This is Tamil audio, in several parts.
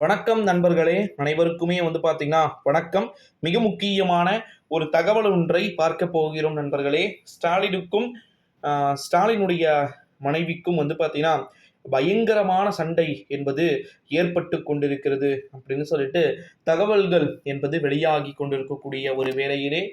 வணக்கம் நண்பர்களே, அனைவருக்குமே பார்த்தீங்கன்னா வணக்கம். மிக முக்கியமான ஒரு தகவல் ஒன்றை பார்க்க போகிறோம் நண்பர்களே. ஸ்டாலினுக்கும் ஸ்டாலினுடைய மனைவிக்கும் பார்த்தீங்கன்னா பயங்கரமான சண்டை என்பது ஏற்பட்டு கொண்டிருக்கிறது அப்படின்னு சொல்லிட்டு தகவல்கள் என்பது வெளியாகி கொண்டிருக்கக்கூடிய ஒரு வேளையிலே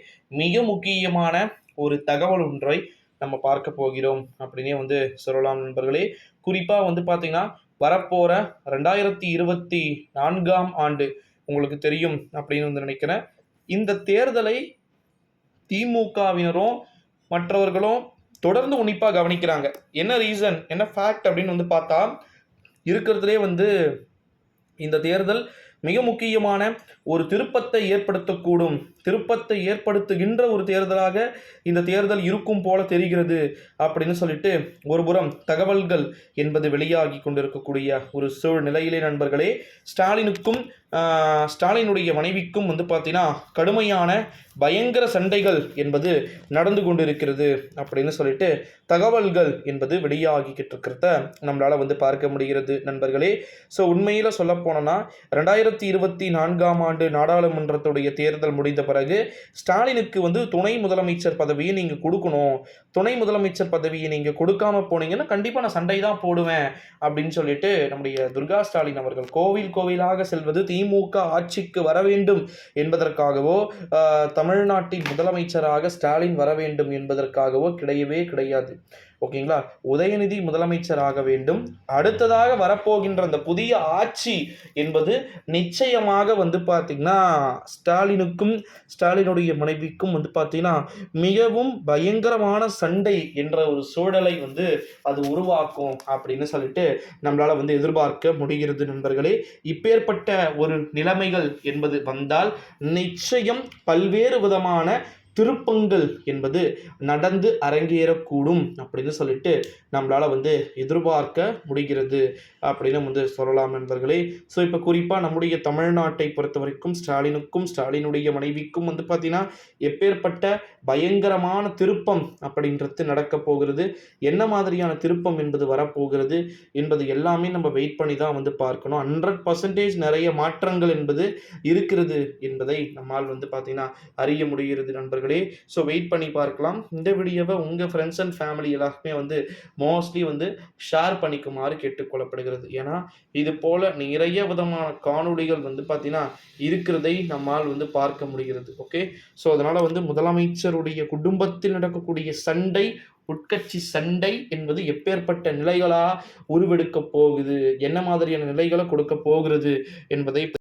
மிக முக்கியமான ஒரு தகவல் ஒன்றை நம்ம பார்க்க போகிறோம் அப்படின்னே சொல்லலாம் நண்பர்களே. குறிப்பாக பார்த்தீங்கன்னா வரப்போற 2024ஆம் ஆண்டு உங்களுக்கு தெரியும் அப்படின்னு நினைக்கிறேன். இந்த தேர்தலை திமுகவினரும் மற்றவர்களும் தொடர்ந்து உன்னிப்பாக கவனிக்கிறாங்க. என்ன ரீசன், என்ன ஃபேக்ட் அப்படின்னு பார்த்தா இருக்கிறதுலே இந்த தேர்தல் மிக முக்கியமான ஒரு திருப்பத்தை ஏற்படுத்துகின்ற ஒரு தேர்தலாக இந்த தேர்தல் இருக்கும் போல தெரிகிறது அப்படின்னு சொல்லிட்டு ஒருபுறம் தகவல்கள் என்பது வெளியாகி கொண்டிருக்கக்கூடிய ஒரு சூழ்நிலையிலே நண்பர்களே, ஸ்டாலினுடைய மனைவிக்கும் பார்த்தீங்கன்னா கடுமையான பயங்கர சண்டைகள் என்பது நடந்து கொண்டிருக்கிறது அப்படின்னு சொல்லிட்டு தகவல்கள் என்பது வெளியாகிக்கிட்டு இருக்கிறத நம்மளால பார்க்க முடிகிறது நண்பர்களே. ஸோ உண்மையில் சொல்ல போனோம்னா 2024ஆம் ஆண்டு நாடாளுமன்றத்துடைய தேர்தல் முடிந்த பிறகு ஸ்டாலினுக்கு துணை முதலமைச்சர் பதவியை நீங்கள் கொடுக்கணும், துணை முதலமைச்சர் பதவியை நீங்கள் கொடுக்காம போனீங்கன்னா கண்டிப்பாக நான் சண்டை தான் போடுவேன் அப்படின்னு சொல்லிட்டு நம்முடைய துர்கா ஸ்டாலின் அவர்கள் கோவிலாக செல்வது திமுக ஆட்சிக்கு வர வேண்டும் என்பதற்காகவோ தமிழ்நாட்டின் முதலமைச்சராக ஸ்டாலின் வர வேண்டும் என்பதற்காகவோ கிடையவே கிடையாது. ஓகேங்களா? உதயநிதி முதலமைச்சராக வேண்டும். அடுத்ததாக வரப்போகின்ற அந்த புதிய ஆட்சி என்பது நிச்சயமாக பார்த்தீங்கன்னா ஸ்டாலினுக்கும் ஸ்டாலினுடைய மனைவிக்கும் பார்த்தீங்கன்னா மிகவும் பயங்கரமான சண்டை என்ற ஒரு சூழலை அது உருவாக்கும் அப்படின்னு சொல்லிட்டு நம்மளால எதிர்பார்க்க முடிகிறது நண்பர்களே. இப்பேற்பட்ட ஒரு நிலைமைகள் என்பது வந்தால் நிச்சயம் பல்வேறு விதமான திருப்பங்கள் என்பது நடந்து அரங்கேறக்கூடும் அப்படின்னு சொல்லிட்டு நம்மளால எதிர்பார்க்க முடிகிறது அப்படின்னு சொல்லலாம் நண்பர்களே. ஸோ இப்போ குறிப்பாக நம்முடைய தமிழ்நாட்டை பொறுத்த வரைக்கும் ஸ்டாலினுக்கும் ஸ்டாலினுடைய மனைவிக்கும் பார்த்தீங்கன்னா எப்பேற்பட்ட பயங்கரமான திருப்பம் அப்படின்றது நடக்க போகிறது, என்ன மாதிரியான திருப்பம் என்பது வரப்போகிறது என்பது எல்லாமே நம்ம வெயிட் பண்ணி தான் பார்க்கணும். 100% நிறைய மாற்றங்கள் என்பது இருக்கிறது என்பதை நம்மால் பார்த்தீங்கன்னா அறிய முடிகிறது நண்பர்களே. ஸோ வெயிட் பண்ணி பார்க்கலாம். இந்த வீடியோவை உங்கள் ஃப்ரெண்ட்ஸ் அண்ட் ஃபேமிலி எல்லாருக்குமே மோஸ்ட்லி ஷேர் பண்ணிக்குமாறு கேட்டுக்கொள்ளப்படுகிறது. ஏன்னா இது போல் நிறைய விதமான காணொளிகள் பார்த்தீங்கன்னா இருக்கிறதை நம்மால் பார்க்க முடிகிறது. ஓகே, ஸோ அதனால் முதலமைச்சருடைய குடும்பத்தில் நடக்கக்கூடிய சண்டை, உட்கட்சி சண்டை என்பது எப்பேற்பட்ட நிலைகளா உருவெடுக்க போகுது, என்ன மாதிரியான நிலைகளை கொடுக்க போகிறது என்பதை